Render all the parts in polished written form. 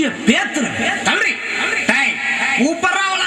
மூஞ்சிய பேத்துற தம்பி கூப்பறாவல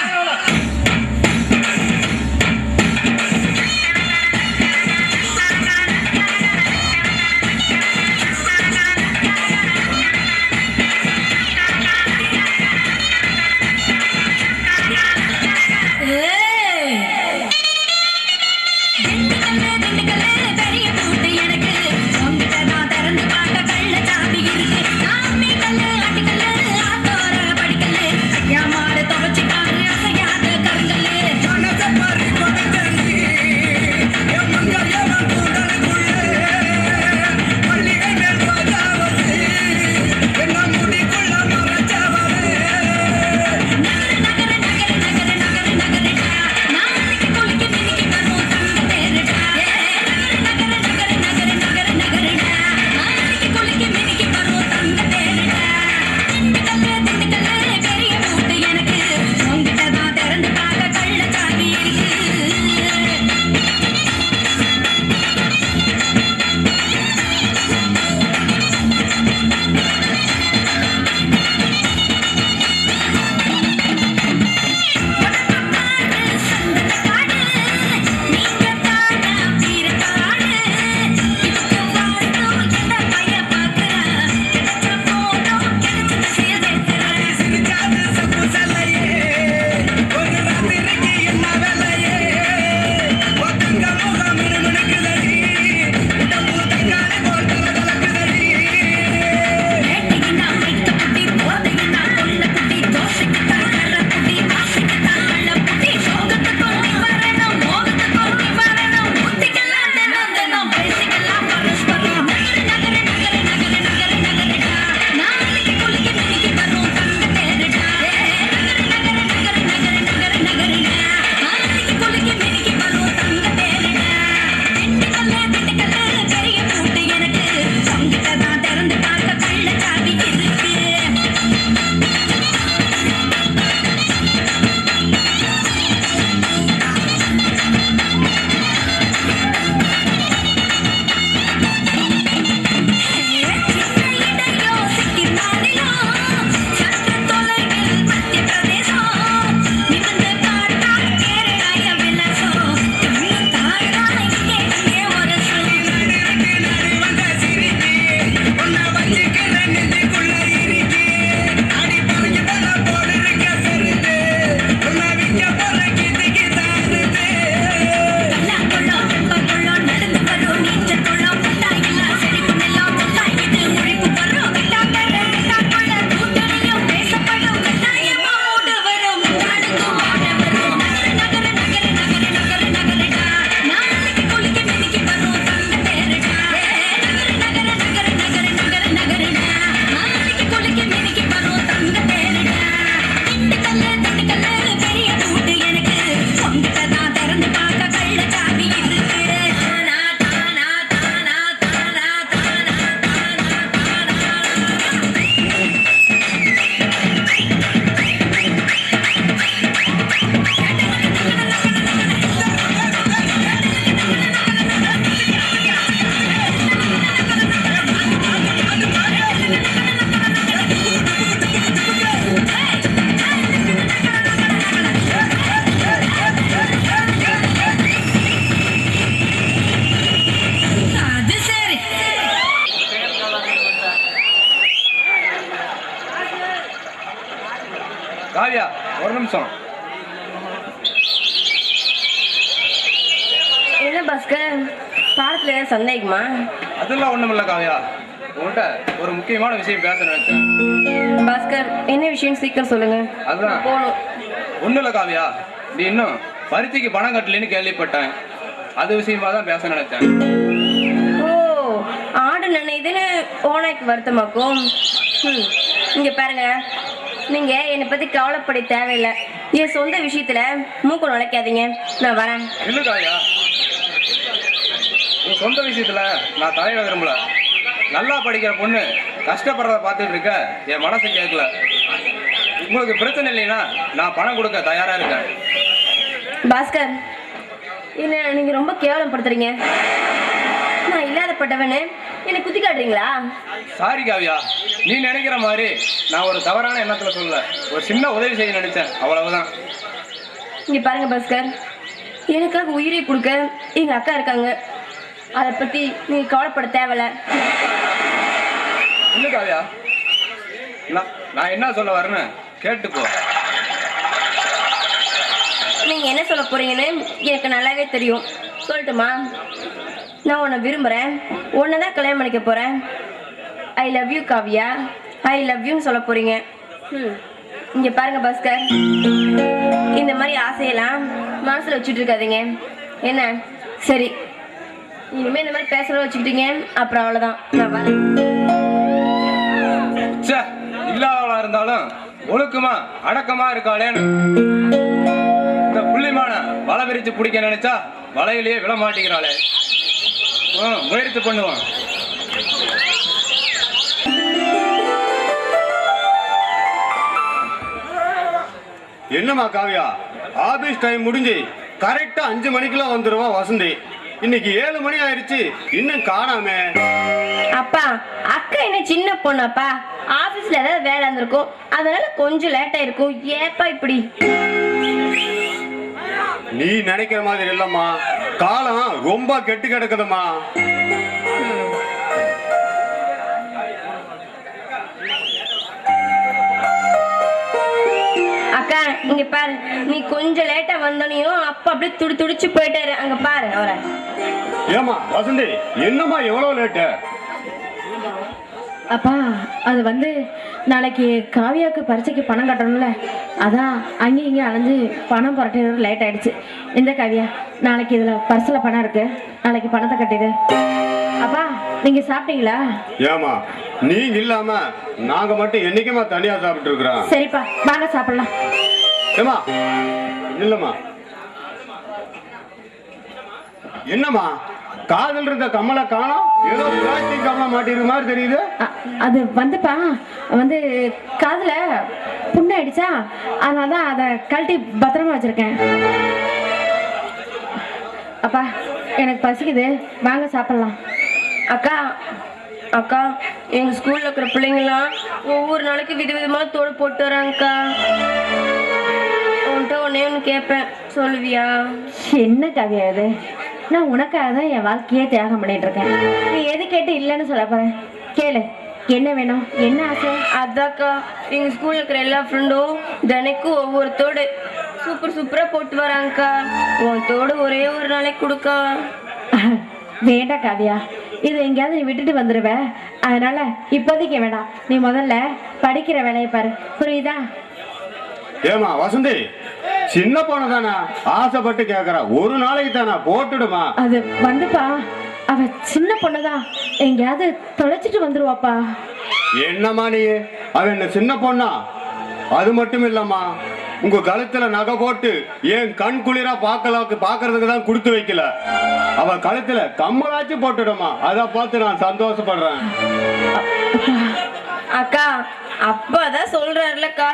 காவியா ஒரு நிமிஷம். என்ன பாஸ்கர், பாடத்துல ஏதாவது சந்தேகமா? அதெல்லாம் ஒண்ணும் இல்ல காவியா, உங்கள்கிட்ட ஒரு முக்கியமான விஷயம் பேச நினைச்சேன். பாஸ்கர், என்ன விஷயம் சீக்கிரம் சொல்லுங்க. அதுதான் போகணும். ஒண்ணும் இல்ல காவியா, நீ இன்னும் பருத்திக்கு பணம் கட்டலன்னு கேள்விப்பட்டேன். அது விஷயமா தான் பேச நினைச்சேன். ஓ, ஆடு நினைதுன்னு ஓனாய்க்கு வருத்தமாக்கும். இங்க பாருங்க, நீங்க என்னை பத்தி கவலைப்பட தேவையில்லை. என் சொந்த விஷயத்துல மூக்க நுழைக்காதீங்க, நான் வரேன். இல்ல காவியா, உன் சொந்த விஷயத்துல நான் தலையிட விரும்பல. நல்லா படிக்கிற பொண்ணு கஷ்டப்படுறத பார்த்துட்டு இருக்க என் மனசு கேட்கல. உங்களுக்கு பிரச்சனை இல்லைன்னா நான் பணம் கொடுக்க தயாரா இருக்கேன். பாஸ்கர், என்ன நீங்க ரொம்ப கேவலப்படுத்துறீங்க. நான் இல்லாதப்பட்டவனு என்னை குத்தி காட்டுறீங்களா? சாரி காவியா, நீ நினைக்கிற மாதிரி நான் ஒரு தவறான எண்ணத்துல சொல்லல, ஒரு சின்ன உதவி செய்ய நினைச்சேன், அவ்வளவுதான். இங்க பாருங்க பாஸ்கர், எனக்காக உயிரை கொடுக்க எங்க அக்கா இருக்காங்க. அதை பத்தி நீங்க கவலைப்பட தேவையில்ல. இல்ல காவியா, நான் என்ன சொல்ல வரேன்னு கேட்டுக்கோ. நீங்க என்ன சொல்ல போறீங்கன்னு எனக்கு நல்லாவே தெரியும். சொல்லட்டுமா? நான் உன்னை விரும்புறேன், உன்னை கல்யாணம் பண்ணிக்க போறேன். I love you Kavya, I love யூன்னு சொல்ல போறீங்க. இங்க பாருங்க பாஸ்கர், இந்த மாதிரி ஆசையெல்லாம் மனசுல வச்சுட்டு இருக்காதீங்க என்ன? சரி, இனிமே இந்த மாதிரி பேசுறத வச்சுக்கிட்டீங்க அப்புறம் அவ்வளவுதான், நான் வரேன். இல்லாதவளா இருந்தாலும் ஒழுக்கமா அடக்கமா இருக்காளேன்னு இந்த புள்ளிமான வலை விரிச்சு பிடிக்க நினைச்சா வலையிலேயே விழ மாட்டேங்கிறாளே. முயற்சி பண்ணுவான். என்னம்மா காவியா, ஆபீஸ் டைம் முடிஞ்சு கரெக்டா 5 மணிக்கெல்லாம் வந்துருவா வசந்தி. இன்னைக்கு 7 மணி ஆயிடுச்சு, இன்னும் காணாமே. அப்பா, அக்கா என்ன சின்ன பொண்ணாப்பா, ஆபீஸ்ல ஏதாவது வேலை இருந்திருக்கும், அதனால கொஞ்சம் லேட்டா இருக்கும். ஏப்பா இப்படி? நீ நினைக்கிற மாதிரி இல்லம்மா, காலம் ரொம்ப கெட்டு கிடக்குதுமா. அக்கா இங்க பாரு, நீ கொஞ்சம் லேட்டா வந்தோனையும் அப்பா அப்படியே துடிச்சு போயிட்டாரு. அங்க பாரு அவரை. ஏமா வசந்தி, என்னம்மா எவ்வளவு லேட்டு? அப்பா, அது வந்து நாளைக்கு காவியாவுக்கு பரீட்சைக்கு பணம் கட்டணும்ல, அதான் அங்கேயும் இங்கேயும் அலைஞ்சு பணம் புரட்டினது லேட் ஆயிடுச்சு. இந்த காவியா, நாளைக்கு இதில் பர்ஸில் பணம் இருக்கு, நாளைக்கு பணத்தை கட்டிடு. அப்பா, நீங்கள் சாப்பிட்டீங்களா? ஏமா நீங்க இல்லாம நாங்க மட்டும் என்னைக்குமா தனியா சாப்பிட்டு இருக்கிறோம். சரிப்பா, வாங்க சாப்பிடலாம். ஏமா இல்லம்மா, என்னம்மா காதல் இருந்த கம்மலை காணோம், ஏதோ பிளாஸ்டிக் கம்மலை மாட்டிருக்க மாதிரி தெரியுது. அது வந்துப்பா, வந்து காதுல புண்ணாயிடுச்சா, அதனால தான் அதை கழட்டி பத்திரமா வச்சிருக்கேன். அப்பா, எனக்கு பசிக்குது, வாங்க சாப்பிடலாம். அக்கா அக்கா, எங்க ஸ்கூல்ல இருக்கிற பிள்ளைங்களாம் ஒவ்வொரு நாளைக்கு விதவிதமா தோடு போட்டு வராங்கக்கா. உன்கிட்ட ஒன்னே ஒன்று கேட்பேன், சொல்லுவியா? என்ன காவியா இது? நான் உனக்காக தான் என் வாழ்க்கையே தியாகம் பண்ணிட்டு இருக்கேன். நீ எது கேட்டு இல்லைன்னு சொல்ல போறேன், கேளு. என்ன வேணும், என்ன ஆசை? அதாக்கா, எங்க ஸ்கூல்ல இருக்கிற எல்லா ஃப்ரெண்டும் தினைக்கும் ஒவ்வொரு தோடு சூப்பரா போட்டு வராங்கக்கா. உன் தோடு ஒரே ஒரு நாளைக்கு கொடுக்கா. வேண்டாம் காவியா, இது எங்கேயாவது நீ விட்டுட்டு வந்துடுவ, அதனால இப்போதைக்கு வேண்டாம். நீ முதல்ல படிக்கிற வேலையை பாரு, புரியுதா? ஏமா வசந்தி, சின்ன பொண்ணு தானே, ஆசைப்பட்டு கேக்குறா, ஒரு நாளைக்கு தானே போட்டுடுமா. அது வந்துப்பா, அவ சின்ன பொண்ணுதான், எங்கேயாவது தொலைச்சிட்டு வந்துருவாப்பா. என்னம்மா நீ, அவ என்ன சின்ன பொண்ணா? அது மட்டும் இல்லம்மா, உங்க கழுத்துல நகை போட்டு ஏன் கண் குளிரா பாக்குறதுக்கு தான் கொடுத்து வைக்கல. அவ கழுத்துல கம்மலாச்சு போட்டுடுமா, அத பார்த்து நான் சந்தோஷப்படுறேன். அக்கா, அப்பாதான் சொல்றாருலக்கா,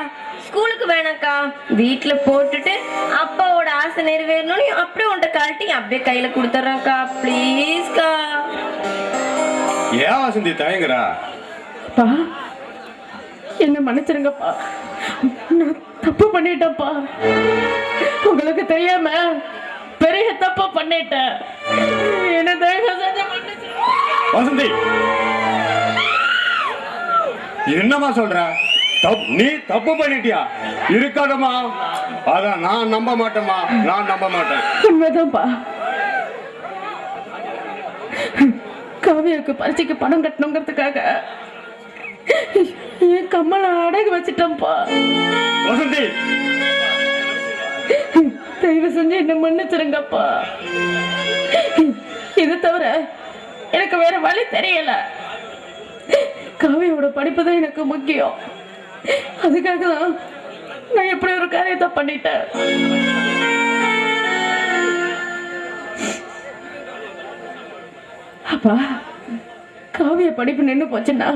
ஸ்கூலுக்கு வேணாக்கா, வீட்டுல போட்டுட்டு அப்பாவோட ஆசை நிறைவேறணும்னு அப்படியே உன்ட்ட கழட்டி அப்படியே கையில கொடுத்துட்றேன்க்கா, ப்ளீஸ்க்கா. ஏன் வசந்தி தயங்குறா? அப்பா, என்ன மன்னிச்சிருங்கப்பா, நான் தப்பு பண்ணிட்டேன்ப்பா. உங்களுக்கு தெரியாம பெரிய தப்பா பண்ணிட்டேன். என்ன தயவு செஞ்சு மன்னிச்சிருங்க. வசந்தி, என்னம்மா சொல்ற? நீ தப்பு பண்ணிட்டியா? இருக்காதம்மா, அதான் நான் நம்ப மாட்டேம்மா, நான் நம்ப மாட்டேன். உண்மைதான்ப்பா, காவியாவுக்கு பரீட்சைக்கு பணம் கட்டணுங்கிறதுக்காக என் கம்மலை அடகு வச்சிட்டேன்ப்பா. வசந்தி, தயவு செஞ்சு என்ன மன்னிச்சிருங்கப்பா. இது தவிர எனக்கு வேற வழி தெரியல. காவியோட படிப்பு தான் எனக்கு முக்கியம். அதுக்காக தான் நான் எப்படி ஒரு காரியத்தை பண்ணிட்டேன். அப்பா, காவிய படிப்பு நின்று போச்சுன்னா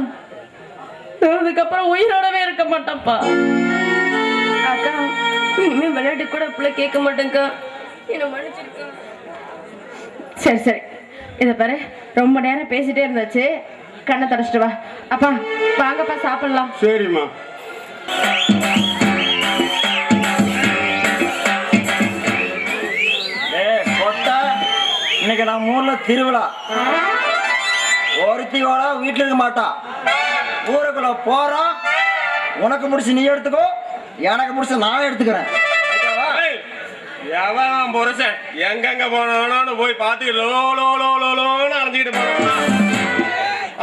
அதுக்கப்புறம் உயிரோடவே இருக்க மாட்டேன்ப்பா. அக்கா, இனிமே விளையாட்டு கூட அப்படிலாம் கேட்க மாட்டேங்க்கா, என்ன மன்னிச்சிருக்கா. சரி சரி, இதை பாரு, ரொம்ப நேரம் பேசிட்டே இருந்தாச்சு, கண்ணை தொடச்சிட்டு வா. அப்பா வாங்கப்பா சாப்பிடலாம். சரிம்மா. இன்னைக்கு நம்ம ஊர்ல திருவிழா. ஒருத்தியோட வீட்டுல இருக்க மாட்டா. ஊருக்குள்ள போறோம். உனக்கு முடிச்சு நீ எடுத்துக்கோ, எனக்கு முடிச்சு நான் எடுத்துக்கிறேன். எவன் புருஷன் எங்கெங்க போனோன்னு போய் பார்த்துக்கிட்டு லோன்னு அரைஞ்சிக்கிட்டு போனான்.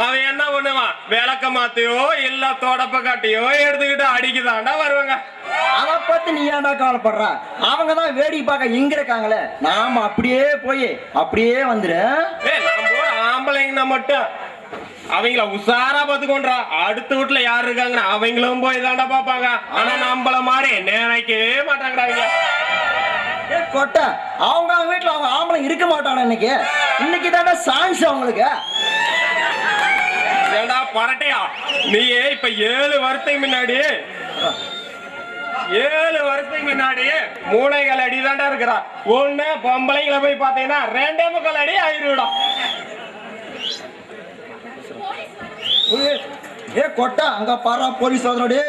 அவன் என்ன பண்ணுவான்? விளக்க மாத்தையோ இல்ல தொடப்ப காட்டியோ எடுத்துக்கிட்டு அடிக்குதாண்டா வருவாங்க. அத பத்தி நீ ஏன்டா கவலைப்படுற? அவங்க தான் வேடிக்கை பார்க்க இங்க இருக்காங்களே, நாம அப்படியே போய் அப்படியே வந்துரு. நம்ம ஆம்பளைங்கன்னா மட்டும் அவங்கள உசாரா பாத்துக்கொண்டா. அடுத்த வீட்டுல யாரு இருக்காங்க அவங்களும் போய் தாண்டா பாப்பாங்க. ஆனா நம்மள மாதிரி நினைக்கவே மாட்டாங்கடா. கொட்ட அவங்க வீட்டுல அவங்க ஆம்பளை இருக்க மாட்டாங்க. இன்னைக்கு தாண்டா சான்ஸ் அவங்களுக்கு. ஏண்டா பரட்டையா, நீ இப்ப 7 வருஷத்துக்கு முன்னாடி மூளைகள் அடி தாண்டா இருக்கிறா. ஒண்ணு பொம்பளைங்களை போய் பாத்தீங்கன்னா 2.25 அடி ஆயிரும். ஏ கொட்டா, அங்க பாரா போலீஸ் வந்து.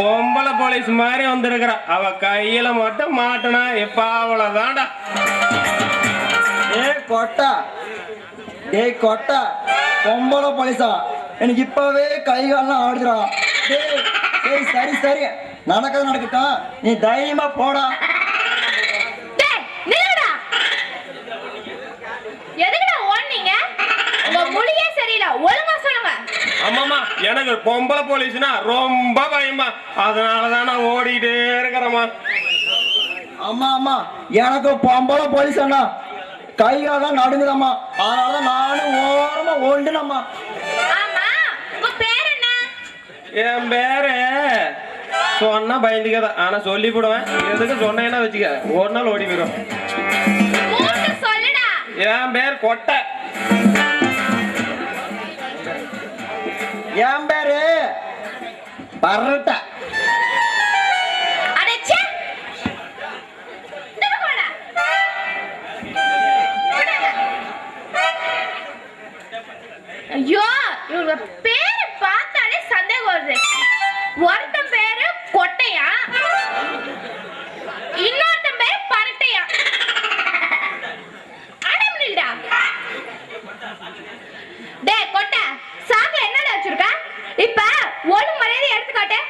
பொம்பளை போலீஸ் மாதிரி வந்திருக்கிறா. அவ கையில மட்டும் மாட்டனா எப்ப அவ்வளவுதான்டா. ஏ கொட்டா, டேய் கொட்டா, பொம்பளை போலீஸா? எனக்கு இப்பவே கைகாலாம் ஆடுறா. சரி சரி சரி, நடக்கிறது நடக்கட்டும், நீ தைரியமா போடா. ஆமாமா, எனக்கு பொம்பளை போலீஸ்னா ரொம்ப பயமா. அதனாலதான் நான் ஓடிட்டே இருக்கிறேம்மா. அம்மா அம்மா, எனக்கு பொம்பளை போலீஸ் அண்ணா கைகாலாம் நடுங்குதம்மா. அதனாலதான் நானும் ஓரமா ஓண்டுனம்மா. என் பேரு சொன்னா பயந்துக்கத, ஆனா சொல்லி போடுவேன். எதுக்கு சொன்னேன்னா வச்சுக்க, ஒரு நாள் ஓடி போயிடும். என் பேர் கொட்டை. என் பேரு பரட்டை. ஐயோ, இவங்க பேரு பார்த்தாலே சந்தேகம் வருது. ஒருத்த பேரு கொட்டையா, இன்னொருத்த பேரு பரட்டையா. அடம்னிடா. டேய் கொட்டை, சாக்குல என்னடா வச்சிருக்க? இப்ப ஒரு மரியாதை எடுத்து காட்டு.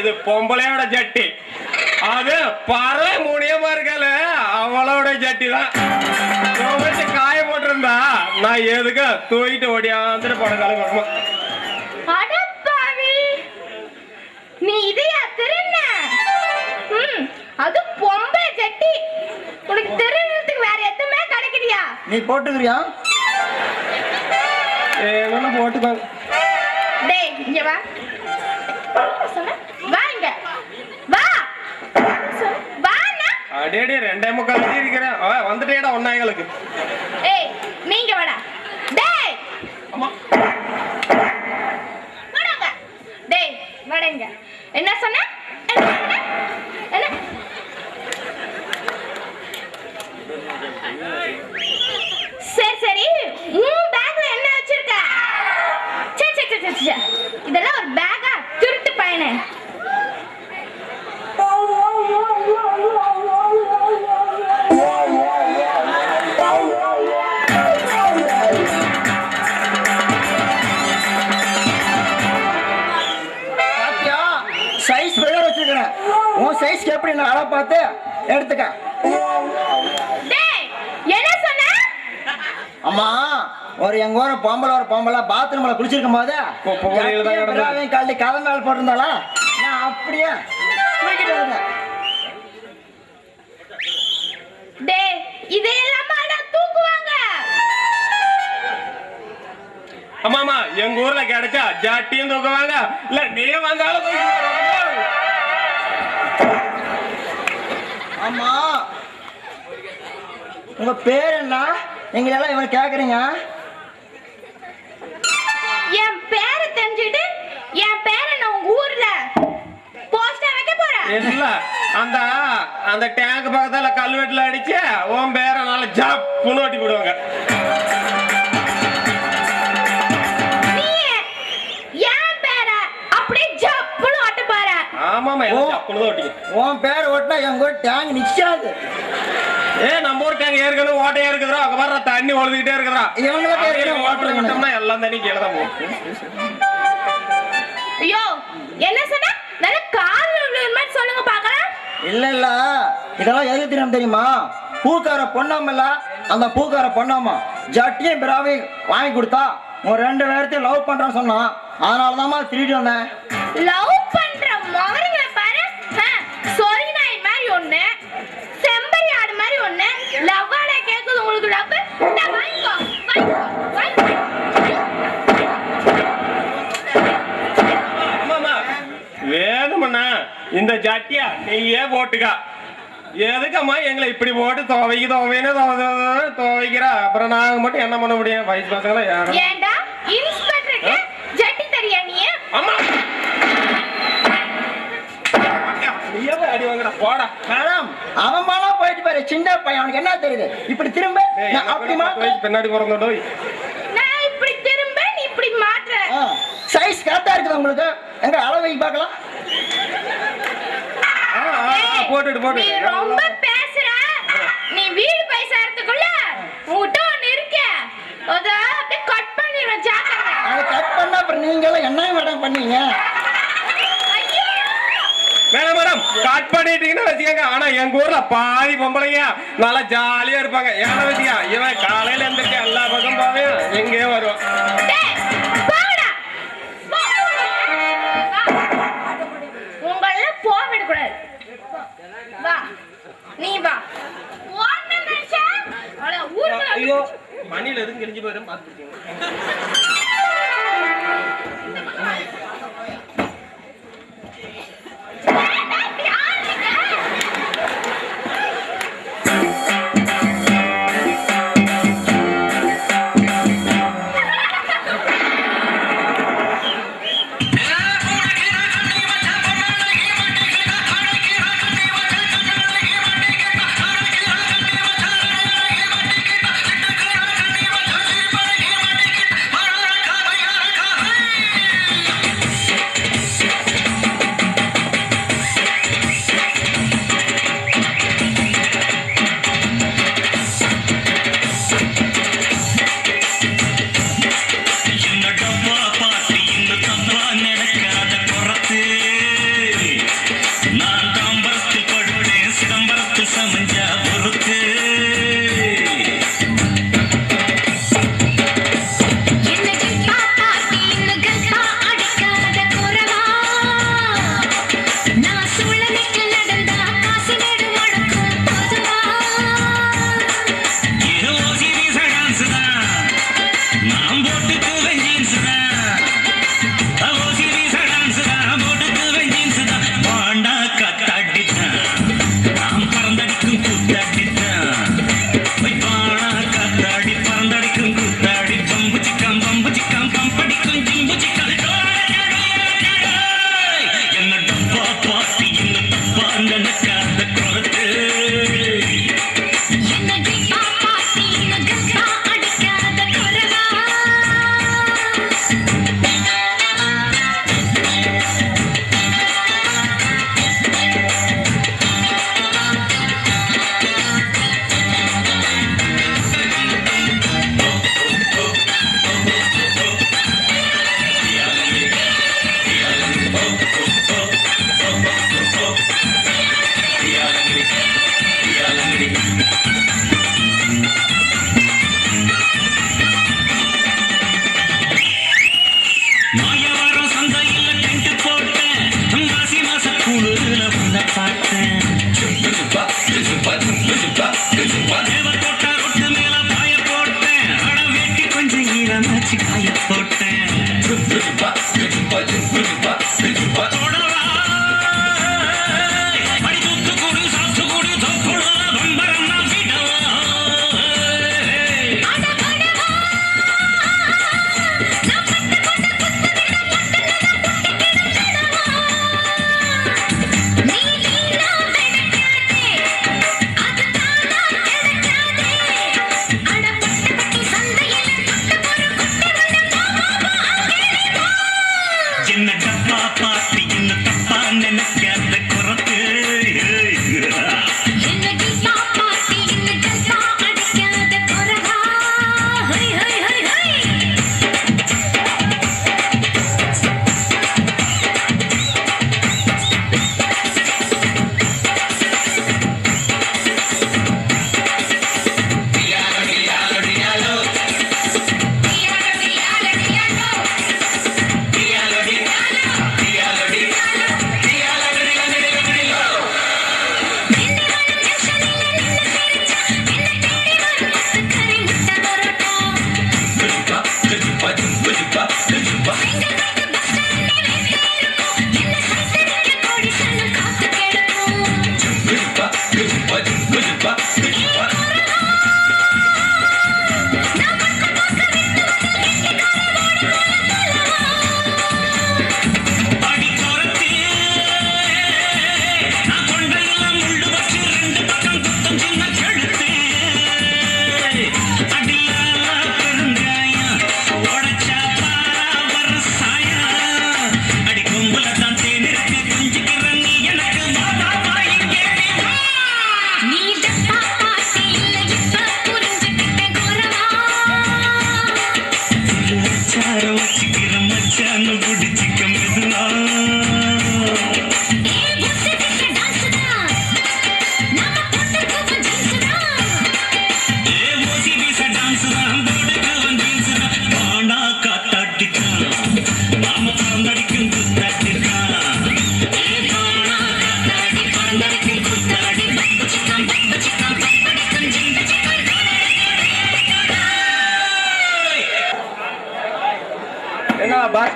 இது பொம்பளையோட ஜட்டி, அது பறவை மூணியமா இருக்கல அவளோட ஜட்டி தான். காய போட்டிருந்தா நான் எதுக்கு தூக்கிட்டு ஓடியாந்துட்டு படம். நீ இதையா திருண்ண? அது பொம்பளை ஜட்டி. உனக்கு திருடுறதுக்கு வேற எதுவுமே கிடைக்கலையா? நீ போட்டுக்கிறியா? போட்டுக்காங்க. டேய் இங்க வா. அடேடி 2.25 அடி இருக்கிறேன். வந்துட்டேடா ஒன்னாங்களுக்கு. ஏய் நீங்க வாடா. டேய் அம்மா வாடங்க. டேய் வாடங்க. என்ன சொன்ன? என்ன? சரி சரி, உன் பேக்ல என்ன வச்சிருக்க? சே சே சே சே, இதெல்லாம் ஒரு பேக்கா? திருட்டு பையனே. சைஸ் பேர் வச்சிருக்கிறேன். உன் சைஸ்க்கு எப்படி நான் அளவு பார்த்து எடுத்துக்க. டேய் என்ன சொன்ன? அம்மா, ஒரு எங்க ஊர பொம்பளை பாத்ரூம்ல குளிச்சிருக்கும் போது கழட்டி கதை மேல போட்டிருந்தாளா, நான் அப்படியே தூக்கிட்டு வரேன். டேய் இதெல்லாம் தூக்குவாங்க. ஆமாமா, எங்க ஊர்ல கிடைச்சா ஜாட்டியும் தூக்குவாங்க, இல்ல நீ வந்தாலும் ஆமா உங்க பேர் என்ன நீங்க எல்லாம் இவன் கேக்குறீங்க என் பேரை தெரிஞ்சுட்டு என் பேரை நான் உங்க ஊர்ல போஸ்டா வைக்க போறேன் இல்ல அந்த அந்த டேங்க் பக்கத்துல கல்வெட்டுல அடிச்சு உன் பேர நல்ல ஜப்புன்னு ஓட்டி போடுவாங்க. நீ என் பேரை அப்படியே ஜப்புன்னு ஓட்ட போற ஆமாமா ஜப்புன்னு தான் ஓட்டிங்க. உன் பேர் ஓட்டினா எங்க ஊர் டேங்க் நிக்காது. நம்ம ஊர் டேங்க் ஏற்கனவே ஓட்டையா இருக்குதுரா, அங்க வர்ற தண்ணி ஒழுதுகிட்டே இருக்குதுரா. இவங்கள பேர் ஓட்டர் விட்டோம்னா எல்லாம் தண்ணி கீழே தான் போகும். ஐயோ என்ன சொன்ன நல்ல கால் மாதிரி சொல்லுங்க பாக்கலாம். இல்ல இல்ல இதெல்லாம் எதுக்கு தெரியுமா பூக்கார பொண்ணாமல்ல அந்த பூக்கார பொண்ணாமா ஜட்டியும் பிராவி வாங்கி கொடுத்தா ஒரு 2 பேர்த்தையும் லவ் பண்றேன்னு சொன்னான். அதனாலதான் திருடி வந்தேன். லவ் பண்ற மகனுங்களை பாரு. சொரி நாய் மாதிரி ஒண்ணு, செம்பரி ஆடு மாதிரி ஒண்ணு, லவ்வால கேக்குது உங்களுக்கு லவ். வாங்கிக்கோ வாங்கிக்கோ. வேணுமண்ணா இந்த ஜட்டியா நீயே போட்டுக்கா. எதுக்கம்மா எங்களை இப்படி போட்டு துவைக்கிற? அப்புறம் நாங்க மட்டும் என்ன பண்ண முடியும்? வயசு பசங்களா யாரும் ஏண்டா இன்ஸ்பெக்டருக்கு ஜட்டி தரியா நீ? அம்மா நீயே அடி வாங்கடா போடா. மேடம் அவன் மாலா போயிட்டு பாரு சின்ன பையன் அவனுக்கு என்ன தெரியுது? இப்படி திரும்ப அப்படி மாத்த பின்னாடி பிறந்தோம். நான் இப்படி திரும்ப நீ இப்படி மாற்ற. சைஸ் கரெக்டா இருக்குது உங்களுக்கு. எங்க அளவை பார்க்கலாம். போட்டுட்டு நீ ரொம்ப பேசுற. நீ வீடு போய் சேர்றதுக்குள்ள உன்கிட்ட ஒண்ணு இருக்கு. அத அப்படியே கட் பண்ணிடுறேன் ஜாக்கிரதை. அதை கட் பண்ணா அப்புறம் நீங்க எல்லாம் என்ன மேடம் பண்ணீங்க? மேடம் மேடம் கட் பண்ணிட்டீங்கன்னு வச்சுக்கோங்க. ஆனா எங்க ஊர்ல பாதி பொம்பளைங்க நல்லா ஜாலியா இருப்பாங்க. ஏன்னா வச்சுக்கா இவன் காலையில இருந்துட்டு எல்லா பக்கம் போவேன் எங்கேயோ வருவான். உங்கள போக விடக்கூடாது. வா நீ வா. ஓடுன நினைச்சா ஊர்ல ஐயோ மணில எதுவும் கிழிஞ்சு போயிடும் பார்த்துக்கோங்க. I'm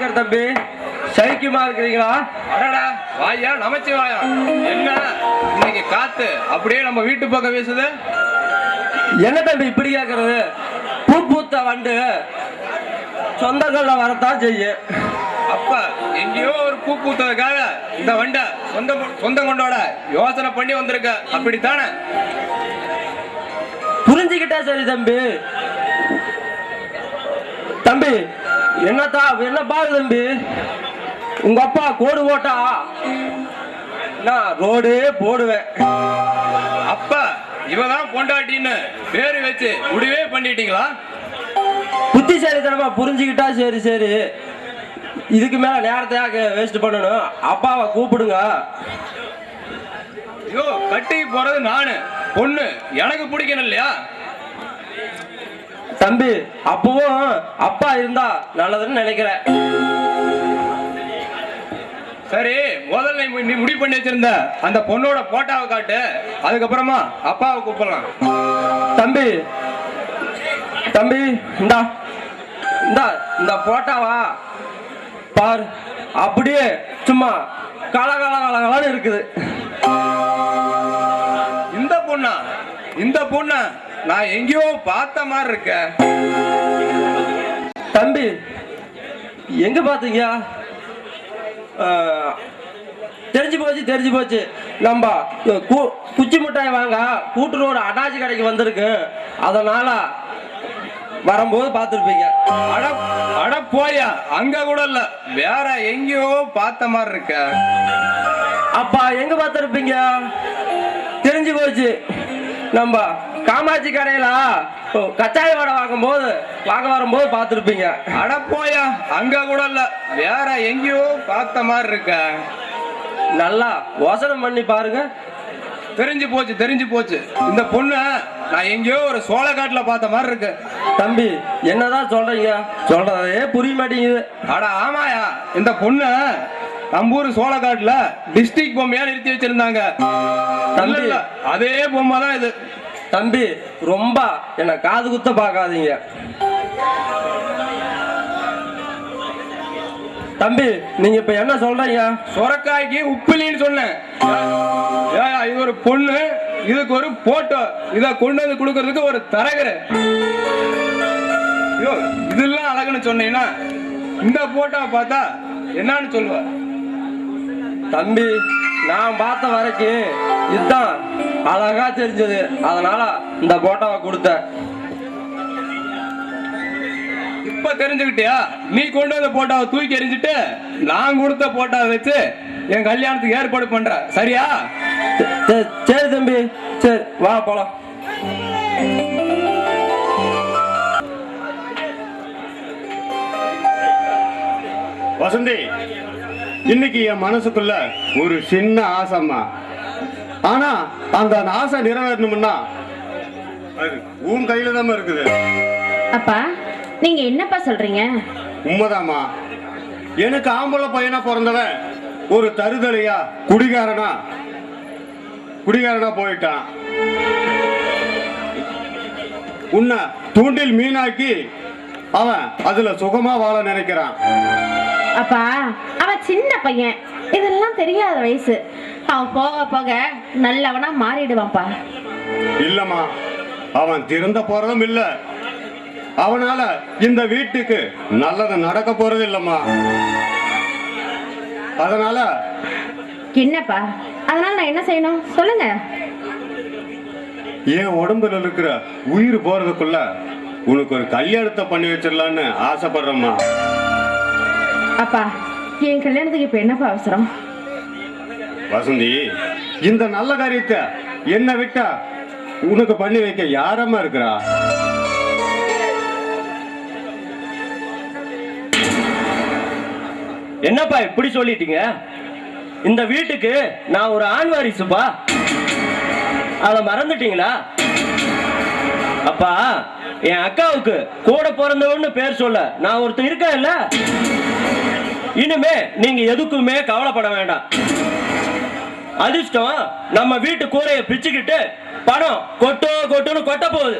இருக்கிற தம்பி, சைக்கியமா இருக்கிறீங்களா? அடடா வாயா நமச்சி வாயா. என்ன இன்னைக்கு காத்து அப்படியே நம்ம வீட்டு பக்கம் வீசுது? என்ன தம்பி இப்படி கேட்கறது? பூ பூத்த வண்டு சொந்தங்கள்ல வரத்தான் செய்யும். அப்ப எங்கேயோ ஒரு பூ பூத்ததுக்காக இந்த வண்ட சொந்த கொண்டோட யோசனை பண்ணி வந்திருக்க, அப்படித்தானே? புரிஞ்சுக்கிட்டா சரி தம்பி. தம்பி என்ன பாரு தம்பி, உங்க அப்பா கோடு போட்டா நான் ரோடே போடுவேன். அப்ப இவதான் பொண்டாட்டின்னு பேரு வச்சு முடிவே பண்ணிட்டீங்களா? புத்திசாலித்தனமா புரிஞ்சுக்கிட்டா சரி சரி. இதுக்கு மேல நேரத்தையாக வேஸ்ட் பண்ணணும். அப்பாவை கூப்பிடுங்க. ஐயோ கட்டி போறது நானு, பொண்ணு எனக்கு பிடிக்கணும் இல்லையா? தம்பி அப்பவும் அப்பா இருந்தா நல்லதுன்னு நினைக்கிறேன். சரி, முதல்ல நீ முடிவு பண்ணி வச்சிருந்த அந்த பொண்ணோட போட்டோவை காட்டு, அதுக்கப்புறமா அப்பாவை கூப்பிடலாம். தம்பி தம்பி இந்தா இந்தா இந்த போட்டாவா பார், அப்படியே சும்மா கலகலகலகலன்னு இருக்குது. இந்த பொண்ணா நான் எங்கேயோ பார்த்த மாதிரி இருக்க. தம்பி எங்க பாத்தீங்க? தெரிஞ்சு போச்சு. நம்ம குச்சி மிட்டாய் வாங்க கூட்டுறோட அடாச்சி கடைக்கு வந்திருக்கு, அதனால வரும்போது பார்த்துருப்பீங்க. அட போயா, அங்க கூட இல்ல, வேற எங்கேயோ பார்த்த மாதிரி இருக்க. அப்பா எங்க பார்த்துருப்பீங்க? தெரிஞ்சு போச்சு. நம்ம காமாட்சி கடையில கச்சாய வடை வாங்க வரும்போது பார்த்துருப்பீங்க. அட போயா, அங்க கூட இல்ல, வேற எங்கேயோ பார்த்த மாதிரி இருக்க. நல்லா யோசனை பண்ணி பாருங்க. தெரிஞ்சு போச்சு. இந்த பொண்ணு நான் எங்கேயோ ஒரு சோளக்காட்டுல பார்த்த மாதிரி இருக்கு. தம்பி என்னதான் சொல்றீங்க? சொல்றதே புரிய மாட்டேங்குது. அட ஆமாயா, இந்த பொண்ணு நம்ம ஊர் சோளக்காட்டுல டிஸ்ட்ரிக்ட் பொம்மையா நிறுத்தி வச்சிருந்தாங்க. தம்பி அதே பொம்மை தான் இது. தம்பி ரொம்ப என்ன காது குத்த பார்க்காதீங்க. தம்பி நீங்க இப்ப என்ன சொல்றீங்க? சொரக்காய்க்கு உப்பிலின்னு சொன்னேன். இது ஒரு பொண்ணு, இதுக்கு ஒரு போட்டோ, இத கொண்டு வந்து கொடுக்கறதுக்கு ஒரு தரகரு. இதெல்லாம் அழகுன்னு சொன்னீங்கன்னா இந்த போட்டோவை பார்த்தா என்னன்னு சொல்லுவ? தம்பி நான் பார்த்த வரைக்கும் இதுதான் அழகா தெரிஞ்சது, அதனால இந்த போட்டோவை கொடுத்தேன். இப்ப தெரிஞ்சுக்கிட்டியா? நீ கொண்டு வந்த போட்டோவை தூக்கி எறிஞ்சிட்டு நான் கொடுத்த போட்டோவை வச்சு என் கல்யாணத்துக்கு ஏற்பாடு பண்ற, சரியா? சரி தம்பி, சரி வா போலாம். வசந்தி, இன்னைக்கு என் மனசுக்குள்ள ஒரு சின்ன ஆசைம்மா. ஆனா அந்த ஆசை நிறைவேறணும்னா அது உன் கையில தான் இருக்குது. அப்பா நீங்க என்னப்பா சொல்றீங்க? உண்மைதாம்மா. எனக்கு ஆம்பளை பையனா பிறந்தவன் ஒரு தருதலையா குடிகாரனா போயிட்டான். உன்னை தூண்டில் மீனாக்கி அவன் அதுல சுகமா வாழ நினைக்கிறான். அப்பா அவன் சின்ன பையன், இதெல்லாம் தெரியாத வயசு. அவன் போக போக நல்லவனா மாறிடுவான்ப்பா. இல்லம்மா, அவன் திருந்த போறதும் இல்ல, அவனால இந்த வீட்டுக்கு நல்லது நடக்க போறது இல்லம்மா. அதனால என்னப்பா, அதனால நான் என்ன செய்யணும் சொல்லுங்க. என் உடம்புல இருக்கிற உயிர் போறதுக்குள்ள உனக்கு ஒரு கல்யாணத்தை பண்ணி வச்சிடலான்னு ஆசைப்படுறேம்மா. அப்பா என் கல்யாணத்துக்கு இப்ப என்னப்பா அவசரம்? வசந்தி, இந்த நல்ல காரியத்தை என்ன விட்டா உனக்கு பண்ணி வைக்க யாரம்மா இருக்கிறா? என்னப்பா இப்படி சொல்லிட்டீங்க? இந்த வீட்டுக்கு நான் ஒரு ஆண் வாரிசுப்பா, அத மறந்துட்டீங்களா? அப்பா என் அக்காவுக்கு கூட பிறந்தவன்னு பேர் சொல்ல நான் ஒருத்தர் இருக்கேன் இல்ல. இனிமே நீங்க எதுக்குமே கவலைப்பட வேண்டாம். அதிர்ஷ்டம் நம்ம வீட்டு கூரையை பிச்சுக்கிட்டு பணம் கொட்டுன்னு கொட்ட போகுது.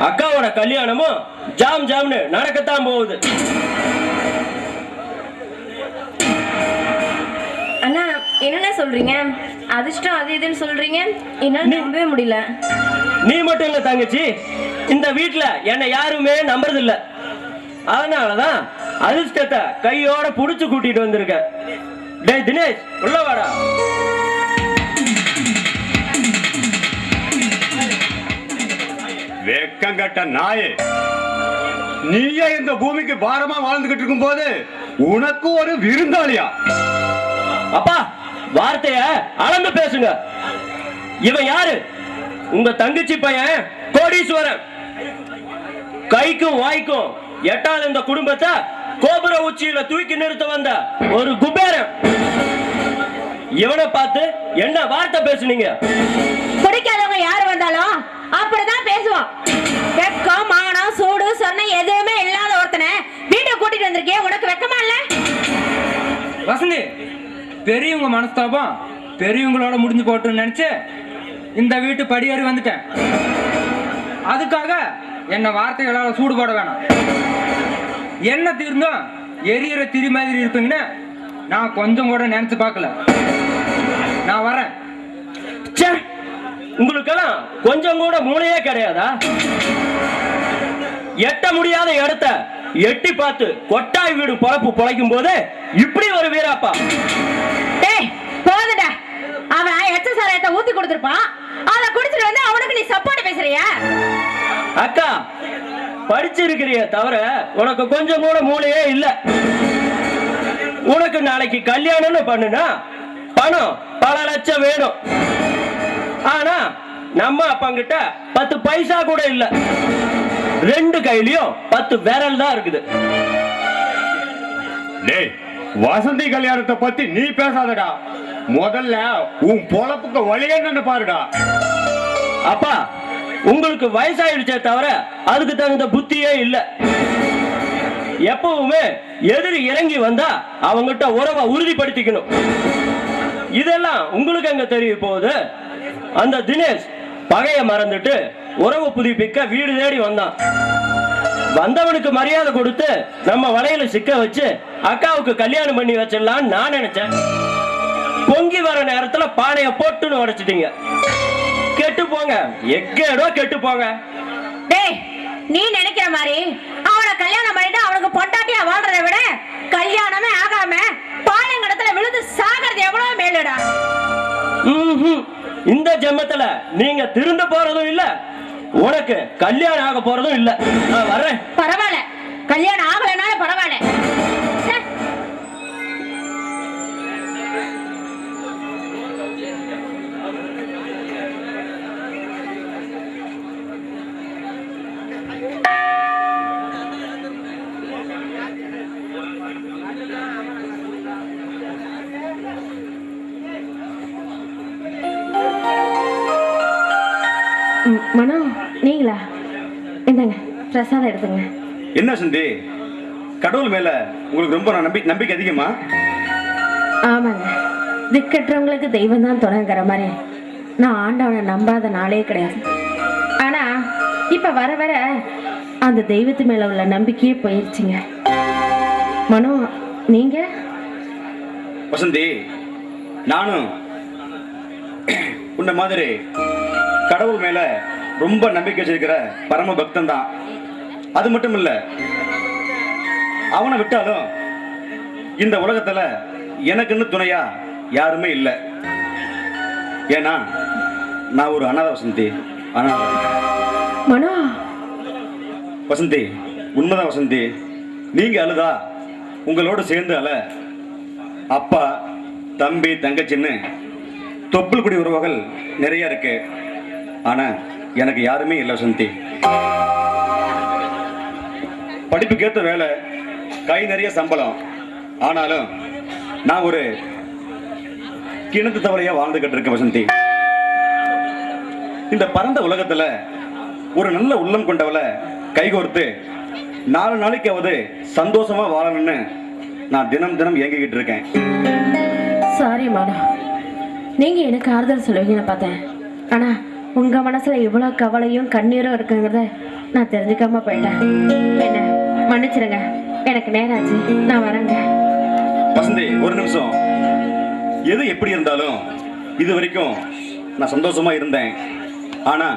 அக்காவோட கல்யாணமும் ஜாம் ஜாம்னு நடக்கத்தான் போகுது. என்னென்ன சொல்றீங்க? அதிர்ஷ்டம் அது இதுன்னு சொல்றீங்க, என்னால நம்பவே முடியல. நீ மட்டும் இல்ல தங்கச்சி, இந்த வீட்டுல என்னை யாருமே நம்புறது இல்ல. அதனாலதான் அதிர்ஷ்டத்தை கையோட புடிச்சு கூட்டிட்டு வந்திருக்கேன். டேய் தினேஷ், உள்ள வாடா. வெக்கங்கட்ட நாயே, நீயே இந்த பூமிக்கு பாரமா வாழ்ந்துகிட்டு இருக்கும் போது உனக்கு ஒரு விருந்தாளியா? அப்பா, வார்த்தைய அளந்து பேசுங்க. இவன் யாரு? உங்க தங்கச்சி பையன் கோடீஸ்வரன். கைக்கும் வாய்க்கும் எட்டால் இந்த குடும்பத்தை கோபுர உச்சியில தூக்கி நிறுத்த வந்த ஒரு குபேரன். இவனை பார்த்து என்ன வார்த்தை பேசுனீங்க? பிடிக்காதவங்க யாரு வந்தாலும் அப்படிதான் பேசுவான். வெக்கம், மானம், சூடு, சொன்ன எதுவுமே இல்லாத ஒருத்தனை வீட்டை கூட்டிட்டு வந்திருக்கே, உனக்கு வெக்கமா இல்ல? வசந்தி, பெரியவங்க மனஸ்தாபம் பெரியவங்களோட முடிஞ்சு போட்டுன்னு நினைச்சு இந்த வீட்டு படியேறி வந்துட்டேன். அதுக்காக என்ன வார்த்தைகளால் சூடு போட வேணாம். என்ன தீர்ந்தோம் எரியற திரி மாதிரி இருப்பீங்கன்னு நான் கொஞ்சம் கூட நினைச்சு பார்க்கல. நான் வரேன். உங்களுக்கெல்லாம் கொஞ்சம் கூட மூளையே கிடையாதா? எட்ட முடியாத இடத்த எட்டி பார்த்து கொட்டாய் வீடு பொழப்பு பொழைக்கும் போது இப்படி ஒரு வீராப்பா. டேய் போதுடா, அவன் எச்ச சாராயத்தை ஊத்தி கொடுத்திருப்பான், அதை குடிச்சிட்டு வந்து அவனுக்கு நீ சப்போர்ட் பேசுறியா? அக்கா, படிச்சிருக்கிறிய தவிர உனக்கு கொஞ்சம் கூட மூளையே இல்ல. உனக்கு நாளைக்கு கல்யாணம்னு பண்ணுனா பணம் பல லட்சம் வேணும். ஆனா நம்ம அப்பங்கிட்ட 10 பைசா கூட இல்ல. 2 கையிலயும் 10 விரல் தான் இருக்குது. டேய், வசந்தி கல்யாணத்தை பத்தி நீ பேசாதடா. முதல்ல உன் பொழப்புக்கு வழி என்னன்னு பாருடா. அப்பா, உங்களுக்கு வயசாயிடுச்சே தவிர அதுக்கு தகுந்த புத்தியே இல்ல. எப்பவுமே எதிரி இறங்கி வந்தா அவங்கிட்ட உறவை உறுதிப்படுத்திக்கணும். இதெல்லாம் உங்களுக்கு எங்க தெரிய போகுது? அந்த தினேஷ் பகைய மறந்துட்டு உறவு புதுப்பிக்க வீடு தேடி வந்தான். வந்தவனுக்கு மரியாதை கொடுத்து நம்ம வலையில சிக்க வச்சு அக்காவுக்கு கல்யாணம் பண்ணி வச்சிடலான்னு நான் நினைச்சேன். பொங்கி வர நேரத்துல பானைய போட்டுன்னு உடைச்சிட்டீங்க. கெட்டு போங்க, எக்கேடோ கெட்டு போங்க. டேய், நீ நினைக்கிற மாதிரி அவனை கல்யாணம் பண்ணிட்டு அவனுக்கு பொண்டாட்டியா வாழ்றதை விட கல்யாணமே ஆகாம பாலங்கடத்துல விழுந்து சாகிறது எவ்வளவு மேலுடா. இந்த ஜென்மத்துல நீங்க திருந்த போறதும் இல்ல, உனக்கு கல்யாணம் ஆக போறதும் இல்ல. நான் வர்றேன். பரவாயில்ல, கல்யாணம் ஆகலைனாலும் பரவாயில்ல. மனோ, நீங்களா? இந்தாங்க பிரசாதம் எடுத்துங்க. என்ன சந்தி, கடவுள் மேல உங்களுக்கு ரொம்ப நம்பிக்கை அதிகமா? ஆமாங்க, திக்கற்றவங்களுக்கு தெய்வம் தான் தொடங்குற மாதிரி நான் ஆண்டவனை நம்பாத நாளே கிடையாது. ஆனா இப்ப வர வர அந்த தெய்வத்து மேல உள்ள நம்பிக்கையே போயிருச்சுங்க. மனோ, நீங்க? வசந்தி, நானும் உன்ன மாதிரி கடவுள் மேல ரொம்ப நம்பிக்கை வச்சிருக்கிற பரம பக்தன் தான். அது மட்டும் இல்ல, அவனை விட்டாலும் இந்த உலகத்துல எனக்குன்னு துணையா யாருமே இல்லை. ஏன்னா நான் ஒரு அனாதை வசந்தி, அனாதை. மனோ. வசந்தி, உண்மைதான் வசந்தி. நீங்க அழுதா உங்களோட சேர்ந்து அழ அப்பா, தம்பி, தங்கச்சின்னு தொப்புள் குடி உறவுகள் நிறைய இருக்கு. ஆனா எனக்கு யாருமே இல்லை வசந்தி. படிப்புக்கேற்ற வேலை, கை நிறைய சம்பளம், ஆனாலும் நான் ஒரு கிணத்து தவளையா வாழ்ந்துகிட்டு இருக்கேன் வசந்தி. இந்த பரந்த உலகத்துல ஒரு நல்ல உள்ளம் கொண்டவளை கைகோர்த்து 4 நாளைக்காவது சந்தோஷமா வாழணும்னு நான் தினம் தினம் இயங்கிக்கிட்டு இருக்கேன். சாரி மாடா, நீங்க எனக்கு ஆறுதல் சொல்லுவீங்கன்னு பார்த்தேன். ஆனா உங்க மனசுல இவ்வளவு கவலையும் கண்ணீரும் இருக்குங்கிறத நான் தெரிஞ்சுக்காம போயிட்டேன். என்ன மன்னிச்சிருங்க, எனக்கு நேரம் ஆச்சு, நான் வரேங்க. வசந்தி, ஒரு நிமிஷம். எது எப்படி இருந்தாலும் இது வரைக்கும் நான் சந்தோஷமா இருந்தேன். ஆனா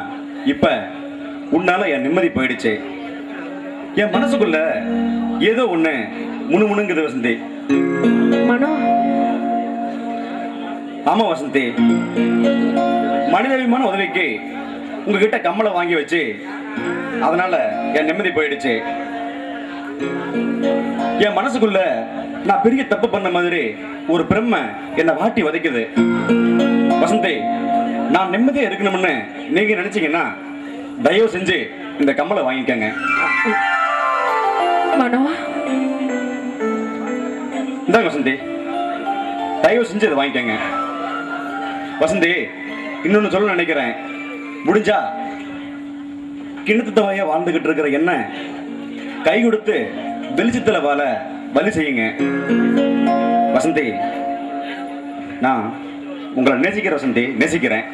இப்ப உன்னால என் நிம்மதி போயிடுச்சு. என் மனசுக்குள்ள ஏதோ ஒண்ணு முணுமுணுங்குது வசந்தி. மனோ, ஆமா வசந்தி, மனிதாபிமான உதவிக்கு உங்ககிட்ட கம்மலை வாங்கி வச்சு அதனால என் நிம்மதி போயிடுச்சு. என் மனசுக்குள்ள நான் பெரிய தப்பு பண்ண மாதிரி ஒரு பிரம்மை என்னை வாட்டி வதைக்குது. வசந்தி, நான் நிம்மதியா இருக்கணும்னு நீங்க நினைச்சீங்கன்னா தயவு செஞ்சு இந்த கம்மலை வாங்கிக்கங்க. மனோ, இந்தாங்க வசந்தி, தயவு செஞ்சு இதை வாங்கிக்கங்க. வசந்தி, இன்னொன்னு சொல்ல நினைக்கிறேன். முடிஞ்சா கிணத்து தவைய வாழ்ந்துகிட்டு இருக்கிற என்ன கை கொடுத்து வெளிச்சத்துல வாழ வழி செய்யுங்க. வசந்தி, நான் உங்களை நேசிக்கிறேன் வசந்தி, நேசிக்கிறேன்.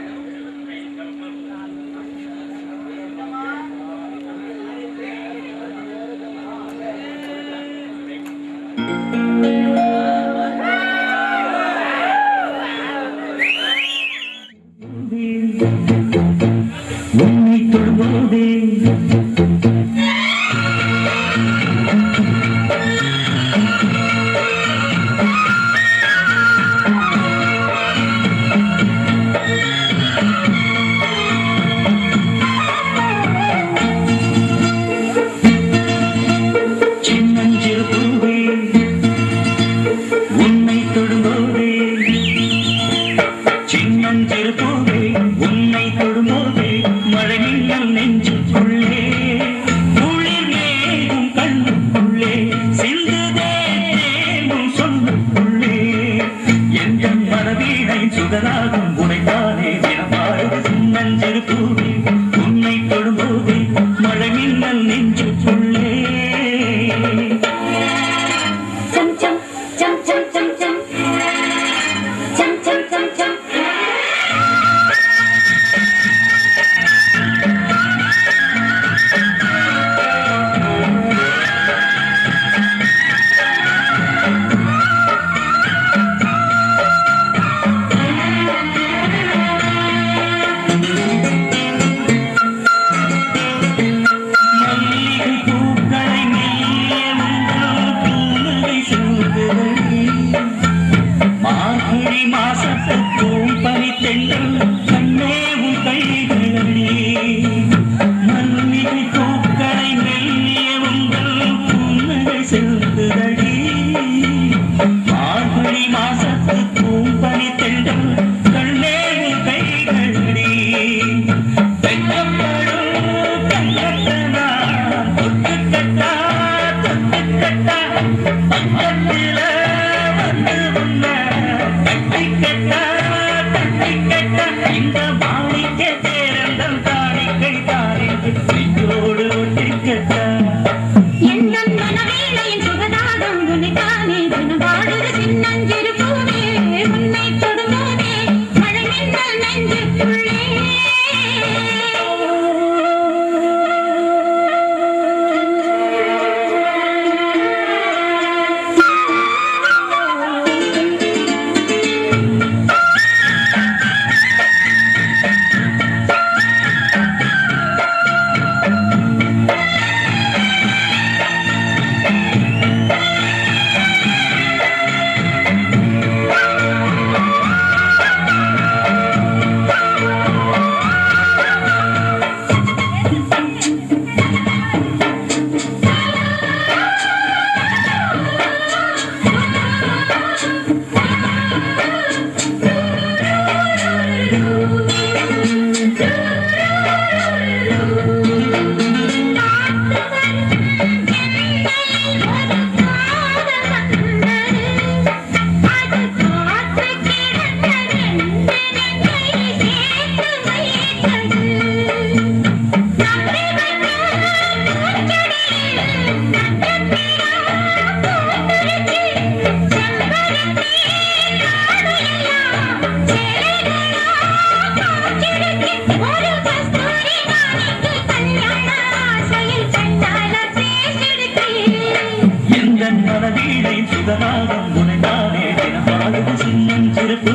மனதீனை சுகராகம் உனைதானே தினமாவது சின்னம் சிறப்பு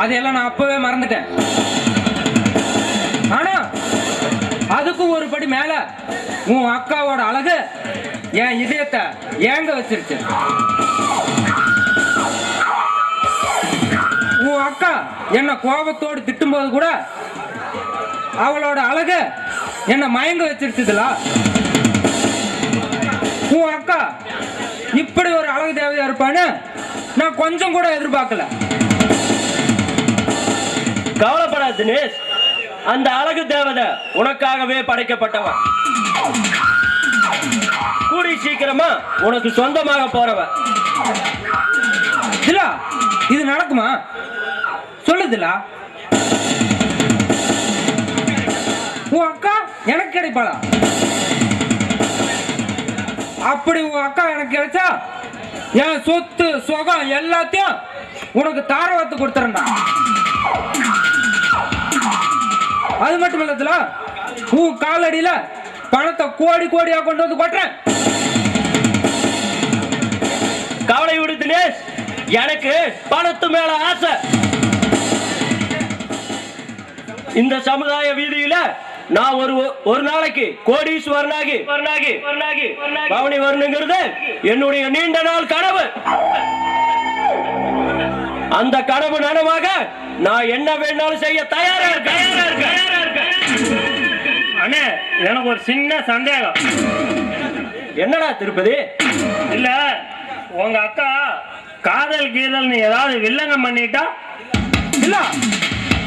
அதையெல்லாம் நான் அப்பவே மறந்துட்டேன். ஆனா அதுக்கும் ஒரு படி மேல உன் அக்காவோட அழகு என் இதயத்தை ஏங்க வச்சிருச்சு. உன் அக்கா என்ன கோபத்தோடு திட்டும்போது கூட அவளோட அழகு என்ன மயங்க வச்சிருச்சுதுல. உன் அக்கா இப்படி ஒரு அழகு தேவையா இருப்பான்னு நான் கொஞ்சம் கூட எதிர்பார்க்கல. கவலைப்படாத தினேஷ், அந்த அழகு தேவதை உனக்காகவே படைக்கப்பட்டவன். கூடி சீக்கிரமா உனக்கு சொந்தமாக போறவன். திலா, இது நடக்குமா? சொல்லுதிலா. உன் அக்கா எனக்கு கிடைப்பாளா? அப்படி உன் அக்கா எனக்கு கிடைச்சா என் சொத்து சுகம் எல்லாத்தையும் உனக்கு தாரவாத்து கொடுத்துறேன்டா. அது மட்டும் இல்ல, உன் காலடியில பணத்தை கோடி கோடியா கொண்டு வந்து கொட்டுறேன். கவலை விடு தினேஷ், எனக்கு பணத்து மேல ஆசை. இந்த சமுதாய வீதியில நான் ஒரு நாளைக்கு கோடீஸ்வரனாகி பவனி வரணுங்கிறது என்னுடைய நீண்ட நாள் கனவு. அந்த கனவு நனவாக நான் என்ன வேணாலும் செய்ய தயாரா இருக்கேன். அண்ணே, எனக்கு ஒரு சின்ன சந்தேகம். என்னடா திருப்பதி? இல்ல, உங்க அக்கா காதல் கீதல்னு ஏதாவது வில்லங்கம் பண்ணிட்டா? இல்ல,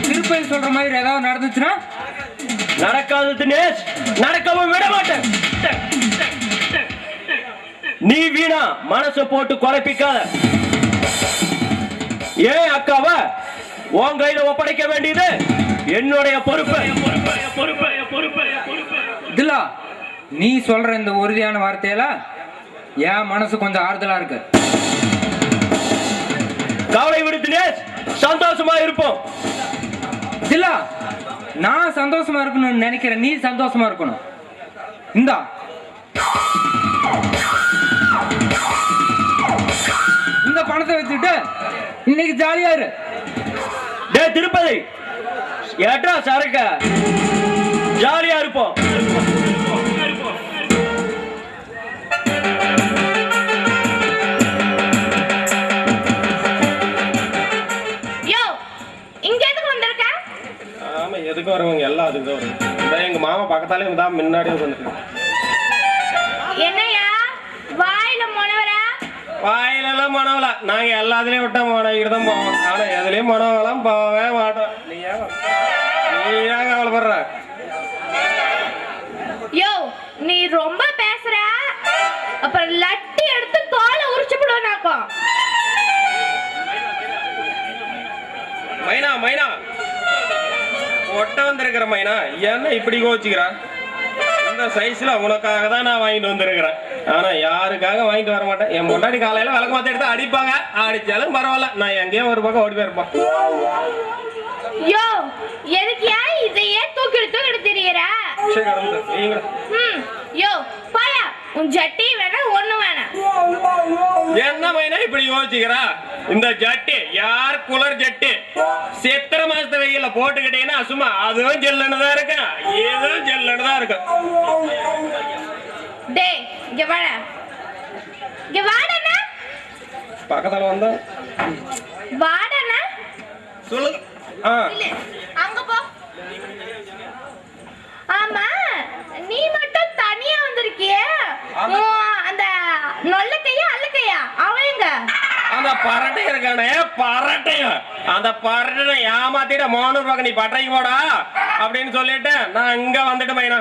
திருப்பதி சொல்ற மாதிரி ஏதாவது நடந்துச்சுன்னா? நடக்காது தினேஷ், நடக்கவும் விட மாட்டேன். நீ வீணா மனசை போட்டு குழப்பிக்காத. ஏன் அக்காவ உன் கையில ஒப்படைக்க வேண்டியது என்னுடைய பொறுப்பு. திலா, நீ சொல்ற இந்த உறுதியான வார்த்தையில என் மனசு கொஞ்சம் ஆறுதலா இருக்கு. கவலை விடு தினேஷ், சந்தோஷமா இருப்போம். திலா, நான் சந்தோஷமா இருக்கணும்னு நினைக்கிறேன், நீ சந்தோஷமா இருக்கணும். இந்தா, இந்த பணத்தை வச்சுட்டு இன்னைக்கு ஜாலியா இரு. டே திருப்பதி, ஏற்றா சரக்க, ஜாலியா இருப்போம். எதுக்கு வரவங்க எல்லாம் அதுக்கு தான் வருவாங்க. எங்க மாமா பக்கத்தாலே தான் முன்னாடி வந்துருக்கு. என்னையா வாயில மொனவரா? வாயிலெல்லாம் மனவல, நாங்க எல்லாத்துலயும் விட்டா மனைவிட்டு தான் போவோம். ஆனா எதுலயும் மனவெல்லாம் போகவே மாட்டோம். நீ ஏன் கவலைப்படுற? யோ, நீ ரொம்ப பேசுற. அப்புறம் லட்டி எடுத்து தோலை உரிச்சு விடுவானாக்கும். மைனா மைனா ஒட்ட வந்திருக்கிற மைனா, என்ன இப்படி கோச்சிக்கிறா? இந்த சைஸ்ல உனக்காக தான் நான் வாங்கிட்டு வந்திருக்கிறேன். ஆனா யாருக்காக வாங்கிட்டு வர மாட்டேன். என் முன்னாடி காலையில விளக்கு மாத்த எடுத்து அடிப்பாங்க, அடிச்சாலும் பரவாயில்ல, நான் எங்கேயும் ஒரு பக்கம் ஓடி போயிருப்பான். யோ, எதுக்கு ஏன் இதையே தூக்கிட்டு திரியற? யோ பாயா, உன் ஜட்டி வேணா ஒண்ணு வேணா. என்ன மைனா இப்படி யோசிக்கிறா? இந்த ஜட்டி யார் குளர் ஜட்டி? சித்திரை மாசத்து வெயில போட்டுக்கிட்டீங்கன்னா சும்மா அதுவும் ஜெல்லனுதான் இருக்கு, ஏதும் ஜெல்லனுதான் இருக்கு. டேய், இங்க வாடா. இங்க வாடா. பக்கத்துல வந்தா வாடா. சொல்லு. அங்க போ. ஆமா, நீ மட்டும் தனியா வந்திருக்கியே. அந்த நொல்லக்கையா அல்லக்கையா அவங்க? அந்த பரட்டை இருக்கானே, பரட்டையா, அந்த பரட்டை ஏமாத்திட்ட 300 ரூபாய்க்கு நீ பட்டைக்கு போடா அப்படின்னு சொல்லிட்டு நான் இங்க வந்துட்டு மைனா.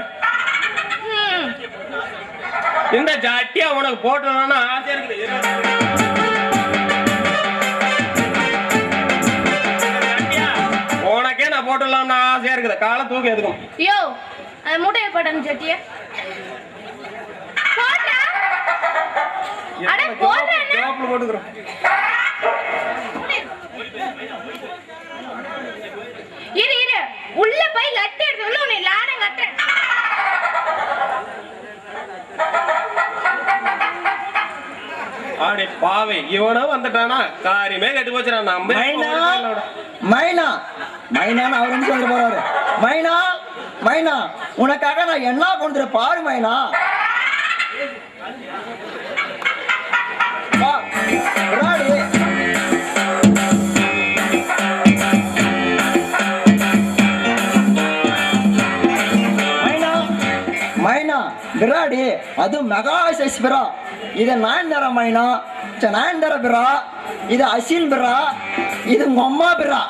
இந்த ஜட்டியா உனக்கு போட்டுனா ஆசை இருக்குது. உனக்கே நான் போட்டுடலாம்னு ஆசையா இருக்குது. காலை தூக்கி எதுக்கும். யோ, அந்த மூட்டையை போட்டேன் ஜட்டிய. போடா. அட போடா. ஜாப்ல போட்டுக்கறோம். இரு உள்ள போய் லட்டி எடுத்து வந்து உன்னை லாடம் கட்டேன். ஆடி பாவே, இவனும் வந்துட்டானா காரியமே கெட்டு போச்சு. நான் நம்ப மைனா மைனான்னு அவர் வந்து சொல்லிட்டு போறாரு. மைனா மைனா உனக்காக நான் என்ன கொண்டு பாரு மைனா. வா, விராடி. மைனா மைனா விராடி அது மெகா சைஸ் பிரா. இது நயன்தாரா மைனா, நயன்தாரா பிரா. இது அசின் பிரா. இது உங்க அம்மா பிரா.